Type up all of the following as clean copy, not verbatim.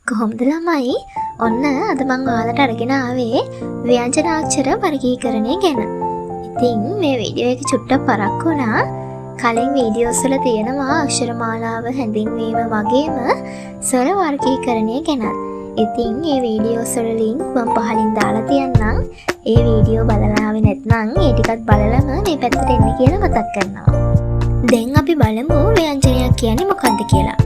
කොහොමද ළමයි? ඔන්න අද මම ඔයාලට අරගෙන ආවේ ව්‍යංජනාක්ෂර වර්ගීකරණය ගැන. ඉතින් මේ වීඩියෝ එක චුට්ටක් පරක්කු වුණා. කලින් වීඩියෝස් වල තියෙනවා අක්ෂර මාලාව හැඳින්වීම වගේම ස්වර වර්ගීකරණය ගැන. ඉතින් මේ වීඩියෝස් වල ලින්ක් මම පහලින් දාලා තියන්නම්. ඒ වීඩියෝ බලලා ආවේ නැත්නම් ඒ ටිකත් බලලම මේ පැත්තට එන්න කියලා මතක් කරනවා. දැන් අපි බලමු ව්‍යංජනයක් කියන්නේ මොකක්ද කියලා.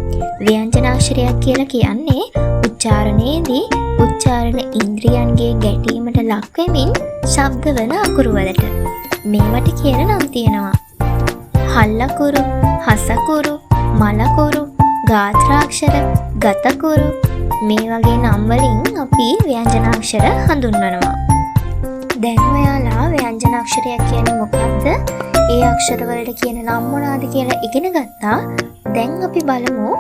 ව්‍යංජනාක්ෂරයක් කියලා කියන්නේ උච්චාරණයේදී උච්චාරණ ඉන්ද්‍රියන්ගේ ගැටීමට ලක් වෙමින් ශබ්ද වන අකුරු වලට. මේවට කියන නම් තියෙනවා. හල්ලකුරු, හසකුරු, මලකුරු, ගාත්‍රාක්ෂර, ගතකුරු මේ වගේ නම් වලින් අපි ව්‍යංජනාක්ෂර හඳුන්වනවා. දැන් ඔයාලා ව්‍යංජනාක්ෂරයක් කියන්නේ මොකක්ද? ඒ අක්ෂර වලට කියන නම් මොනවාද කියලා ඉගෙන ගත්තා. දැන් අපි බලමු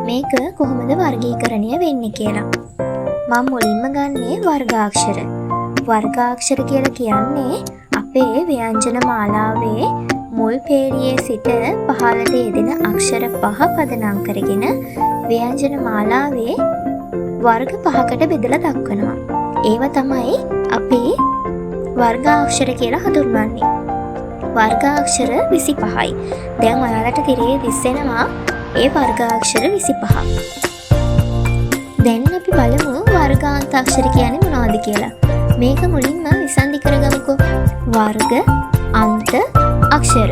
මේක කොහොමද වර්ගීකරණය වෙන්නේ කියලා. මම මුලින්ම ගන්නේ වර්ගාක්ෂර. වර්ගාක්ෂර කියලා කියන්නේ අපේ ව්‍යංජන මාලාවේ මුල් පේළියේ සිට පහළට යෙදෙන අක්ෂර 5 පදනම් කරගෙන ව්‍යංජන මාලාවේ වර්ග 5කට බෙදලා දක්වනවා. ඒව තමයි අපි වර්ගාක්ෂර කියලා හඳුන්වන්නේ. වර්ගාක්ෂර 25යි. දැන් ඔයාලට තිරේ දිස්සෙනවා ඒ වර්ගාක්ෂර 25. දැන් අපි බලමු වර්ගාන්තාක්ෂර කියන්නේ මොනවද කියලා. මේක මුලින්ම විසන්ධි කරගමුකෝ. වර්ග අන්ත අක්ෂර.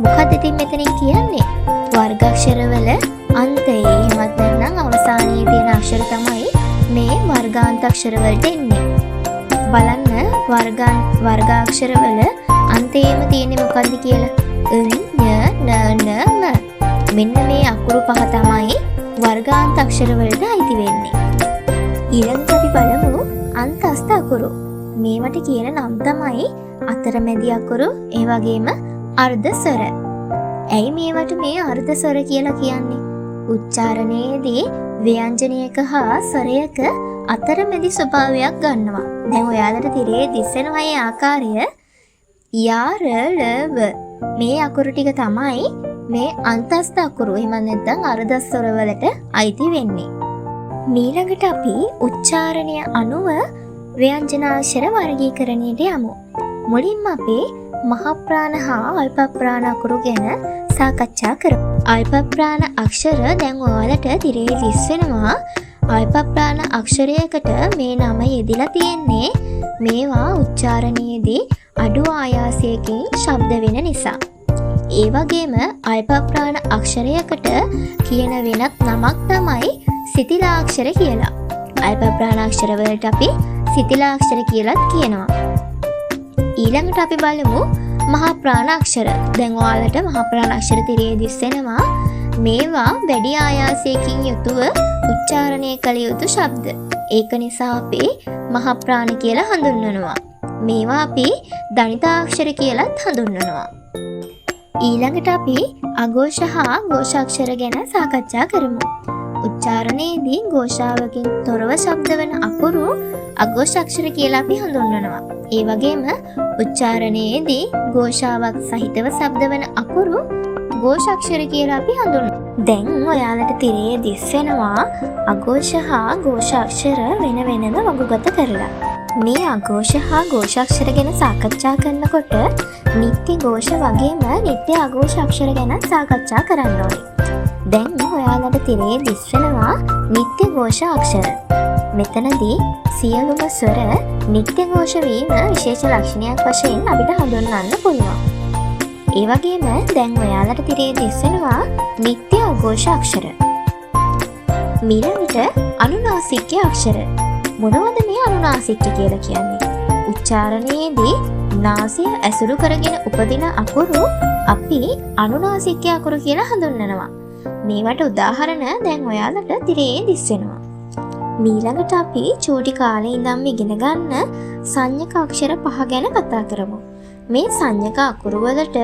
මොකද ඉතින් මෙතනින් කියන්නේ? වර්ගාක්ෂර වල අන්තයේ එහෙමත් නැත්නම් අවසානයේ තියෙන අක්ෂර තමයි මේ වර්ගාන්තාක්ෂර වලට එන්නේ. බලන්න වර්ගාක්ෂර වල අන්තයේම තියෙන්නේ මොකද්ද කියලා. න් ñ න න ම. මෙන්න මේ අකුරු පහ තමයි වර්ගාන්ත අක්ෂර වලට අයිති වෙන්නේ. ඊළඟට අපි බලමු අන්තස්ථ අකුරු. මේවට කියන නම් තමයි අතරමැදි අකුරු, ඒ වගේම අර්ධ ස්වර. ඇයි මේවට මේ අර්ධ ස්වර කියලා කියන්නේ? උච්චාරණයේදී ව්‍යංජනයක හා ස්වරයක අතරමැදි ස්වභාවයක් ගන්නවා. දැන් ඔයාලට තිරේ දිස්සෙනවා මේ ආකාරය. යා ර ල ව මේ අකුරු ටික තමයි මේ අන්තස්ථ අකුරු. එහෙම නැත්නම් අර්ධ ස්වර වලට අයිති වෙන්නේ. ඊළඟට අපි උච්චාරණය අනුව ව්‍යංජනාක්ෂර වර්ගීකරණයට යමු. මුලින්ම අපි මහ ප්‍රාණ හා අල්ප ප්‍රාණ අකුරු ගැන සාකච්ඡා කරමු. අල්ප ප්‍රාණ අක්ෂර දැන් ඔයාලට තිරේ දිස්වෙනවා. අල්ප ප්‍රාණ අක්ෂරයකට මේ නම යෙදিলা තියෙන්නේ මේවා උච්චාරණයේදී අඩු ආයාසයකින් ශබ්ද වෙන නිසා. ඒ වගේම අල්ප ප්‍රාණ අක්ෂරයකට කියන වෙනත් නමක් තමයි සිතිලාක්ෂර කියලා. අල්ප ප්‍රාණ අක්ෂර වලට අපි සිතිලාක්ෂර කියලාත් කියනවා. ඊළඟට අපි බලමු මහා ප්‍රාණ අක්ෂර. දැන් ඔයාලට මහා ප්‍රාණ අක්ෂර තිරේ දිස්සෙනවා. මේවා වැඩි ආයාසයකින් යුතුව උච්චාරණය කළ යුතු ශබ්ද. ඒක නිසා අපි මහා ප්‍රාණ කියලා හඳුන්වනවා. මේවා අපි දනිතාක්ෂර කියලාත් හඳුන්වනවා. ඊළඟට අපි අඝෝෂ හා ഘോഷාක්ෂර ගැන සාකච්ඡා කරමු. උච්චාරණයේදී ഘോഷාවකින් තොරව ශබ්ද වන අකුරු අഘോഷාක්ෂර කියලා අපි හඳුන්වනවා. ඒ වගේම උච්චාරණයේදී ഘോഷාවක් සහිතව ශබ්ද වන අකුරු ഘോഷාක්ෂර කියලා අපි හඳුන්වනවා. දැන් ඔයාලට තිරේ දිස්වෙනවා අඝෝෂ හා ഘോഷාක්ෂර වෙන වෙනම වගුගත කරලා. මේ අඝෝෂ හා ഘോഷාක්ෂර ගැන සාකච්ඡා කරනකොට නිත්‍ය ഘോഷ වගේම නිත්‍ය අඝෝෂ අක්ෂර ගැන සාකච්ඡා කරන්න ඕනේ. දැන් ඔයාලට තිරේ දිස්වෙනවා නිත්‍ය ഘോഷ අක්ෂර. මෙතනදී සියලුම ස්වර නිත්‍ය ഘോഷ වීම විශේෂ ලක්ෂණයක් වශයෙන් අපිට හඳුන්වන්න පුළුවන්. ඒ වගේම දැන් ඔයාලට තිරේ දිස්වෙනවා නිත්‍ය අඝෝෂ අක්ෂර. ඊළඟට අනුනාසික අක්ෂර. මොනවද මේ අනුනාසික කියලා කියන්නේ? උච්චාරණයේදී නාසය ඇසුරු කරගෙන උපදින අකුරු අපි අනුනාසික අකුරු කියලා හඳුන්වනවා. මේවට උදාහරණ දැන් ඔයාලට තිරේ දිස්වෙනවා. ඊළඟට අපි චූටි කාලේ ඉඳන්ම ඉගෙන ගන්න සංඥක අක්ෂර 5 ගැන කතා කරමු. මේ සංඥක අකුරු වලට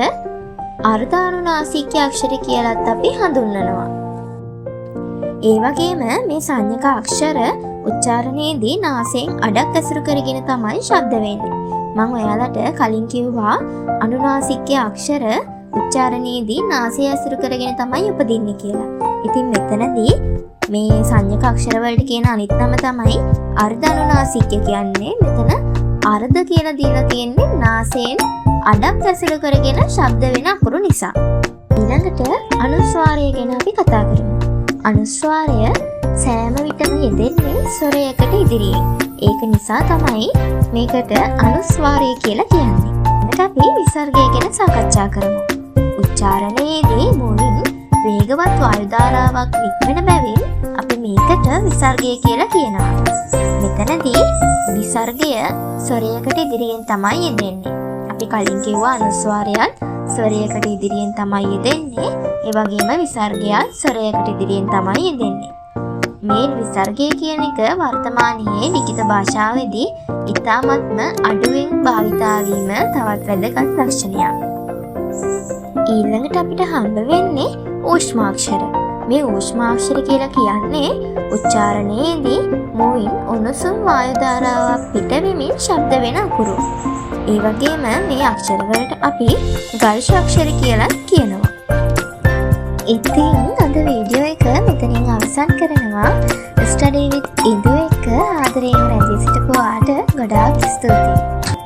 අර්ධානුනාසික අක්ෂර කියලාත් අපි හඳුන්වනවා. ඒ වගේම මේ සංඥක අක්ෂර උච්චාරණයේදී නාසයෙන් අඩක් ඇසුරු කරගෙන තමයි ශබ්ද වෙන්නේ. මම ඔයාලට කලින් කිව්වා අනුනාසික අක්ෂර උච්චාරණයේදී නාසය ඇසුරු කරගෙන තමයි උපදින්නේ කියලා. ඉතින් මෙතනදී මේ සංඥක අක්ෂර වලට කියන අනිත් නම තමයි අර්ධානුනාසික කියන්නේ. මෙතන අර්ධ කියලා දීලා තියෙන්නේ නාසයෙන් අඩක් ඇසුරු කරගෙන ශබ්ද වෙන අකුරු නිසා. ඊළඟට අනුස්වාරය ගැන අපි කතා කරමු. අනුස්වාරය සෑම විටම යෙදෙන්නේ ස්වරයකට ඉදිරියෙන්. ඒක නිසා තමයි මේකට අනුස්වාරය කියලා කියන්නේ. ඊට අපි විසර්ගය ගැන සාකච්ඡා කරමු. උච්චාරණයේදී මුලින් වේගවත් වායු ධාරාවක් නික්මෙන බැවින් අපි මේකට විසර්ගය කියලා කියනවා. මෙතනදී විසර්ගය ස්වරයකට ඉදිරියෙන් තමයි යෙදෙන්නේ. අපි කලින් කිව්වා අනුස්වාරයත් ස්වරයකට ඉදිරියෙන් තමයි යෙදෙන්නේ. ඒ වගේම විසර්ගයත් ස්වරයකට ඉදිරියෙන් තමයි යෙදෙන්නේ. මේ විසර්ගය කියන එක වර්තමානයේ ලිඛිත භාෂාවේදී ඉතාමත්ම අඩුවෙන් භාවිතා වීම තවත් වැදගත් ලක්ෂණයක්. ඊළඟට අපිට හම්බ වෙන්නේ ඌෂ්මාක්ෂර. මේ ඌෂ්මාක්ෂර කියලා කියන්නේ උච්චාරණයේදී මුවින් උණුසුම් වායු ධාරාවක් පිටවෙමින් ශබ්ද වෙන අකුරු. ඒ වගේම මේ අක්ෂර වලට අපි ගල්ෂ අක්ෂර කියලා කියනවා. ඉතින් අද වීඩියෝ එක මෙතනින් අවසන් කරනවා. ස්ටඩි විත් ඉදු එක ආදරයෙන් රැඳී සිටපු ඔයාට ගොඩාක් ස්තුතියි.